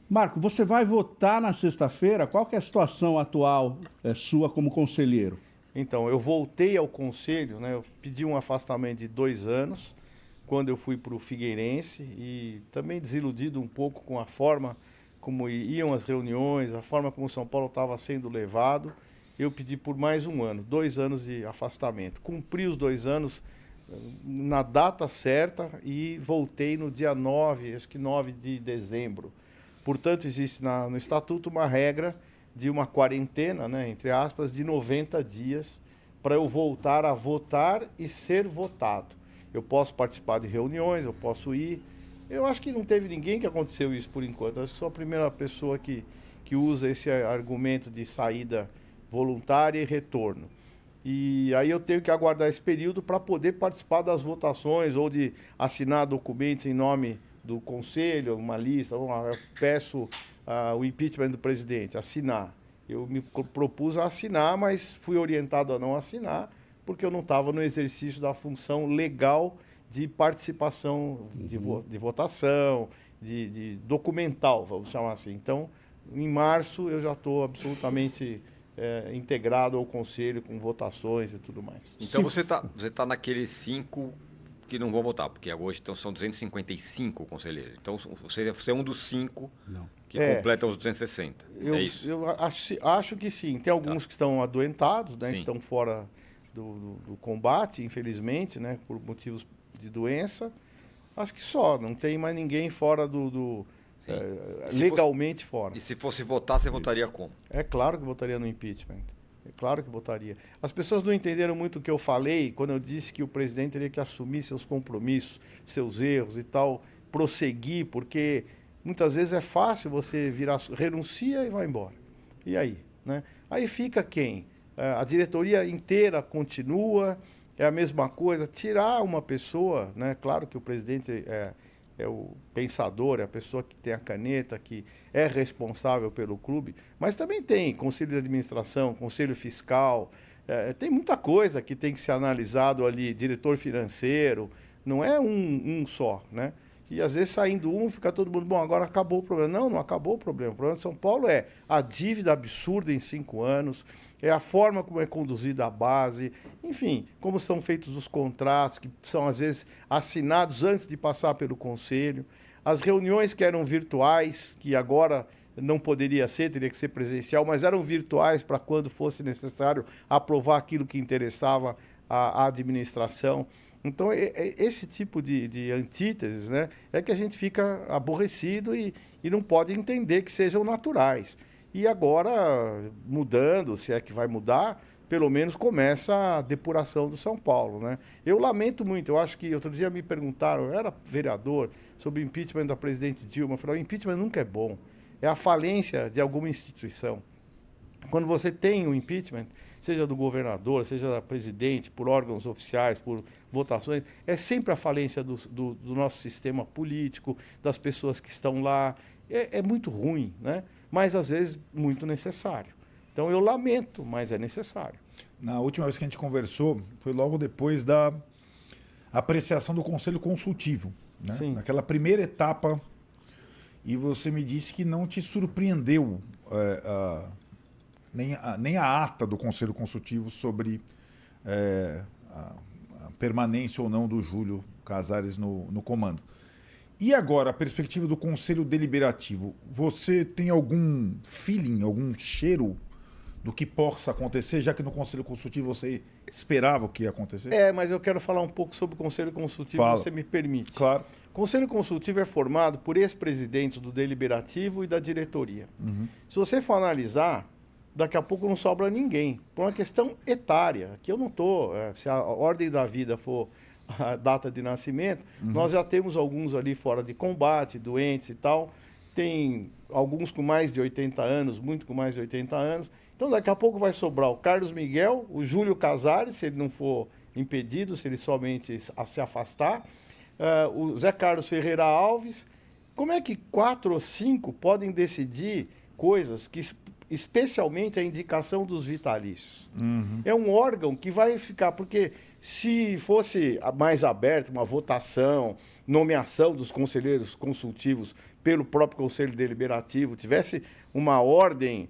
Marco, você vai votar na sexta-feira? Qual que é a situação atual sua como conselheiro? Então, eu voltei ao conselho, né? Eu pedi um afastamento de 2 anos, quando eu fui para o Figueirense, e também desiludido um pouco com a forma como iam as reuniões, a forma como São Paulo estava sendo levado. Eu pedi por mais um ano, 2 anos de afastamento. Cumpri os 2 anos na data certa e voltei no dia 9, acho que 9 de dezembro. Portanto, existe no Estatuto uma regra de uma quarentena, né, entre aspas, de 90 dias para eu voltar a votar e ser votado. Eu posso participar de reuniões, eu posso ir. Eu acho que não teve ninguém que aconteceu isso por enquanto. Eu acho que sou a primeira pessoa que usa esse argumento de saída voluntária e retorno. E aí eu tenho que aguardar esse período para poder participar das votações ou de assinar documentos em nome do Conselho, uma lista. Eu peço o impeachment do presidente, assinar. Eu me propus a assinar, mas fui orientado a não assinar, porque eu não estava no exercício da função legal de participação, de votação, de documental, vamos chamar assim. Então, em março, eu já estou absolutamente integrado ao Conselho, com votações e tudo mais. Então, você tá naqueles 5 que não vão votar, porque hoje são 255 conselheiros. Então, você é um dos 5 que completam os 260. É isso? Eu acho que sim. Tem alguns que estão adoentados, né, que estão fora do combate, infelizmente, né, por motivos de doença. Acho que só, não tem mais ninguém fora legalmente fora. E se fosse votar, você votaria como? É claro que votaria no impeachment. É claro que votaria. As pessoas não entenderam muito o que eu falei quando eu disse que o presidente teria que assumir seus compromissos, seus erros e tal, prosseguir, porque muitas vezes é fácil você renuncia e vai embora. E aí? Né? Aí fica quem? A diretoria inteira continua, é a mesma coisa. Tirar uma pessoa, né? Claro que o presidente é o pensador, é a pessoa que tem a caneta, que é responsável pelo clube, mas também tem conselho de administração, conselho fiscal, tem muita coisa que tem que ser analisado ali, diretor financeiro, não é um só, né? E às vezes saindo fica todo mundo, bom, agora acabou o problema. Não acabou o problema. O problema de São Paulo é a dívida absurda em 5 anos, é a forma como é conduzida a base, enfim, como são feitos os contratos, que são às vezes assinados antes de passar pelo Conselho, as reuniões que eram virtuais, que agora não poderia ser, teria que ser presencial, mas eram virtuais para quando fosse necessário aprovar aquilo que interessava à administração. Então, esse tipo de antíteses, né, é que a gente fica aborrecido e não pode entender que sejam naturais. E agora, mudando, se é que vai mudar, pelo menos começa a depuração do São Paulo, né? Eu lamento muito, eu acho que outro dia me perguntaram, eu era vereador, sobre o impeachment da presidente Dilma. Eu falei, o impeachment nunca é bom, é a falência de alguma instituição. Quando você tem o impeachment, seja do governador, seja da presidente, por órgãos oficiais, por votações, é sempre a falência do nosso sistema político, das pessoas que estão lá. É muito ruim, né? Mas às vezes muito necessário. Então eu lamento, mas é necessário. Na última vez que a gente conversou, foi logo depois da apreciação do Conselho Consultivo, né? Sim. Naquela primeira etapa, e você me disse que não te surpreendeu nem a ata do Conselho Consultivo sobre a permanência ou não do Júlio Casares no comando. E agora, a perspectiva do Conselho Deliberativo, você tem algum feeling, algum cheiro do que possa acontecer, já que no Conselho Consultivo você esperava o que ia acontecer? Mas eu quero falar um pouco sobre o Conselho Consultivo, se você me permite. Claro. O Conselho Consultivo é formado por ex-presidentes do Deliberativo e da diretoria. Uhum. Se você for analisar, daqui a pouco não sobra ninguém, por uma questão etária, que eu não estou, se a ordem da vida for a data de nascimento, nós já temos alguns ali fora de combate, doentes e tal, tem alguns com mais de 80 anos, muito com mais de 80 anos, então daqui a pouco vai sobrar o Carlos Miguel, o Júlio Casares, se ele não for impedido, se ele somente se afastar, o Zé Carlos Ferreira Alves. Como é que 4 ou 5 podem decidir coisas que, especialmente a indicação dos vitalícios? É um órgão que vai ficar, porque se fosse mais aberto, uma votação, nomeação dos conselheiros consultivos pelo próprio Conselho Deliberativo, tivesse uma ordem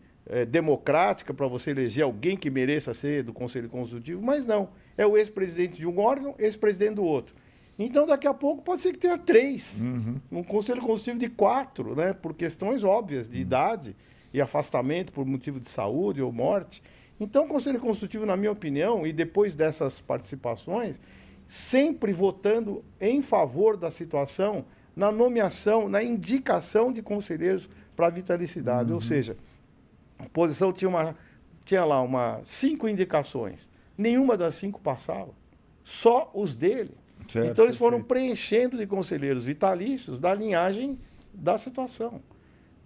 democrática para você eleger alguém que mereça ser do Conselho Consultivo, mas não. É o ex-presidente de um órgão, ex-presidente do outro. Então, daqui a pouco, pode ser que tenha 3. Um Conselho Consultivo de 4, né? Por questões óbvias de idade e afastamento por motivo de saúde ou morte. Então, o Conselho Consultivo, na minha opinião, e depois dessas participações, sempre votando em favor da situação, na nomeação, na indicação de conselheiros para a vitalicidade. Ou seja, a oposição tinha lá 5 indicações. Nenhuma das 5 passava. Só os dele. Certo, então, eles foram preenchendo de conselheiros vitalícios da linhagem da situação.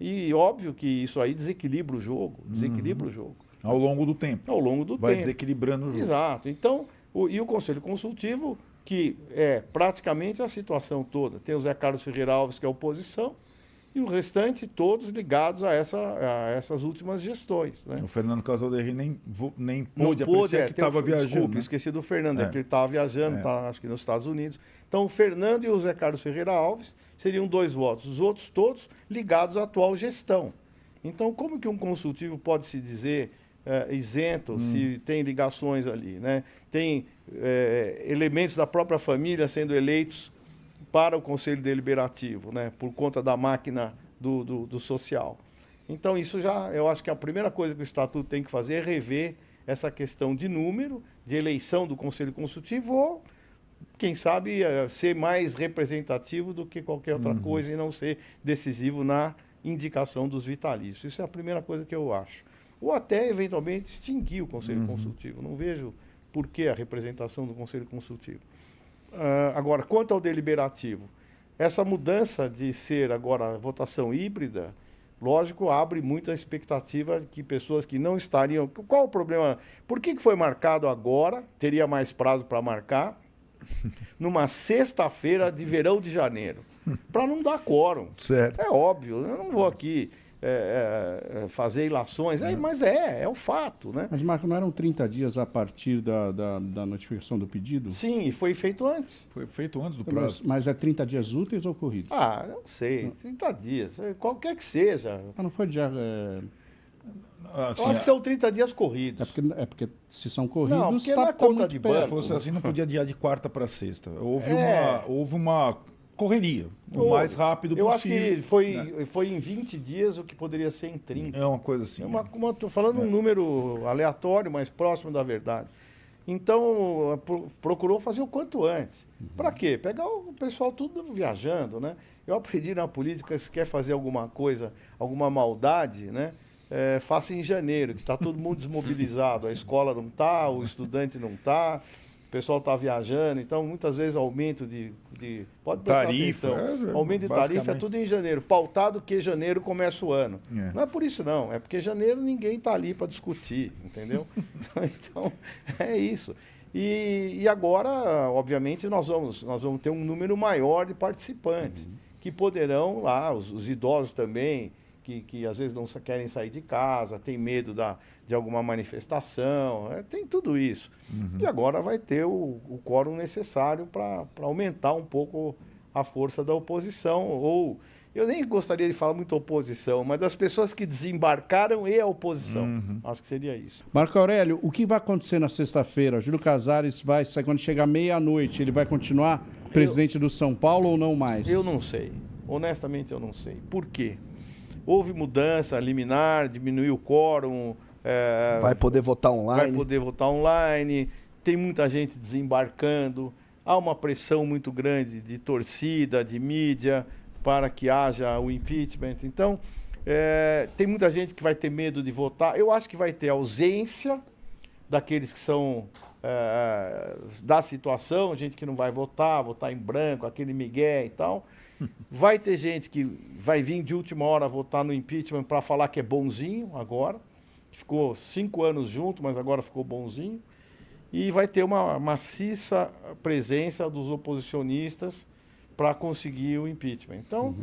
E óbvio que isso aí desequilibra o jogo. Desequilibra o jogo. Ao longo do tempo. Ao longo do tempo. Vai desequilibrando o jogo. Exato. Então, o Conselho Consultivo, que é praticamente a situação toda. Tem o Zé Carlos Ferreira Alves, que é a oposição, e o restante todos ligados a essas últimas gestões. Né? O Fernando Casalderri nem pôde apreciar que estava viajando. Desculpe, né? esqueci do Fernando, que ele estava viajando, tá, acho que nos Estados Unidos. Então, o Fernando e o Zé Carlos Ferreira Alves seriam 2 votos. Os outros todos ligados à atual gestão. Então, como que um consultivo pode se dizer isento se tem ligações ali? Né? Tem elementos da própria família sendo eleitos para o Conselho Deliberativo, né, por conta da máquina do social. Então, isso eu acho que a primeira coisa que o Estatuto tem que fazer é rever essa questão de número, de eleição do Conselho Consultivo, ou, quem sabe, ser mais representativo do que qualquer outra coisa e não ser decisivo na indicação dos vitalícios. Isso é a primeira coisa que eu acho. Ou até, eventualmente, extinguir o Conselho Consultivo. Não vejo por que a representação do Conselho Consultivo. Agora, quanto ao deliberativo, essa mudança de ser agora votação híbrida, lógico, abre muita expectativa de que pessoas que não estariam... Qual o problema? Por que foi marcado agora? Teria mais prazo para marcar? Numa sexta-feira de verão de janeiro. Para não dar quórum. Certo. É óbvio, eu não vou aqui fazer ilações, mas é o fato, né? Mas, Marco, não eram 30 dias a partir da notificação do pedido? Sim, e foi feito antes. Foi feito antes do prazo. Mas é 30 dias úteis ou corridos? Não sei, 30 dias, qualquer que seja. Não foi já... Assim, Eu acho que são 30 dias corridos. É porque se são corridos, Não, porque não é conta muito de perto. banco. se fosse assim, não podia adiar de quarta para sexta. Houve uma correria, o mais rápido eu possível. Eu acho que foi em 20 dias o que poderia ser em 30. É uma coisa assim. Estou falando um número aleatório, mas próximo da verdade. Então, procurou fazer o quanto antes. Para quê? Pegar o pessoal tudo viajando, né? Eu aprendi na política, se quer fazer alguma coisa, alguma maldade, né? Faça em janeiro, que está todo mundo desmobilizado. A escola não está, o estudante não está, o pessoal está viajando. Então, muitas vezes, aumento de pode prestar tarifa, atenção. Aumento de tarifa é tudo em janeiro. Pautado que janeiro começa o ano. Não é por isso, não. É porque janeiro ninguém está ali para discutir, entendeu? Então, é isso. E agora, obviamente, nós vamos ter um número maior de participantes, que poderão lá, os idosos também, que às vezes não querem sair de casa, tem medo de alguma manifestação, tem tudo isso. E agora vai ter o quórum necessário para aumentar um pouco a força da oposição, ou eu nem gostaria de falar muito oposição, mas das pessoas que desembarcaram e a oposição. Acho que seria isso. Marco Aurélio, o que vai acontecer na sexta-feira? Júlio Casares vai, quando chegar meia-noite, ele vai continuar presidente do São Paulo ou não mais? Eu não sei. Honestamente, eu não sei. Por quê? Houve mudança liminar, diminuiu o quórum. Vai poder votar online. Vai poder votar online. Tem muita gente desembarcando. Há uma pressão muito grande de torcida, de mídia, para que haja o impeachment. Então, tem muita gente que vai ter medo de votar. Eu acho que vai ter ausência daqueles que são da situação, gente que não vai votar em branco, aquele migué e tal. Vai ter gente que vai vir de última hora votar no impeachment para falar que é bonzinho agora. Ficou 5 anos junto, mas agora ficou bonzinho. E vai ter uma maciça presença dos oposicionistas para conseguir o impeachment. Então,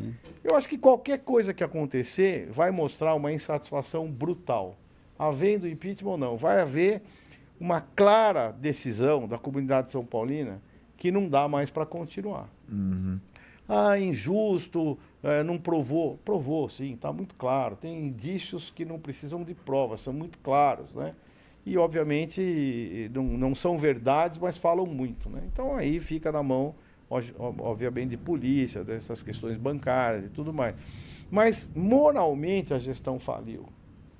eu acho que qualquer coisa que acontecer vai mostrar uma insatisfação brutal. Havendo impeachment ou não, vai haver uma clara decisão da comunidade são paulina que não dá mais para continuar. injusto, não provou. Provou, sim, está muito claro. Tem indícios que não precisam de provas, são muito claros, né? E, obviamente, não são verdades, mas falam muito, né? Então, aí fica na mão, obviamente, de polícia, dessas questões bancárias e tudo mais. Mas, moralmente, a gestão faliu.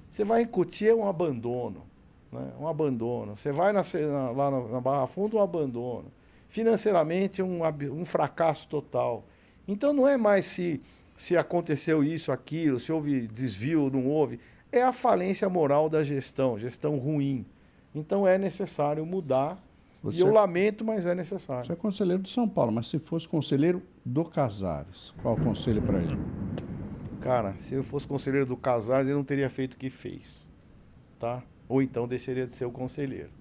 Você vai incutir um abandono, né? Um abandono. Você vai lá na Barra Funda, um abandono. Financeiramente, um fracasso total. Então, não é mais se aconteceu isso, aquilo, se houve desvio, não houve. É a falência moral da gestão ruim. Então, é necessário mudar. E eu lamento, mas é necessário. Você é conselheiro de São Paulo, mas se fosse conselheiro do Casares, qual o conselho para ele? Cara, se eu fosse conselheiro do Casares, ele não teria feito o que fez, tá? Ou então deixaria de ser o conselheiro.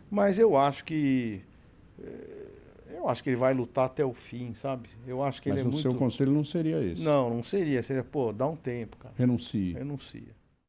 Mas eu acho que ele vai lutar até o fim, sabe? Eu acho que mas ele é muito... Mas o seu conselho não seria esse? Não seria. Seria, dá um tempo, cara. Renuncie. Renuncia.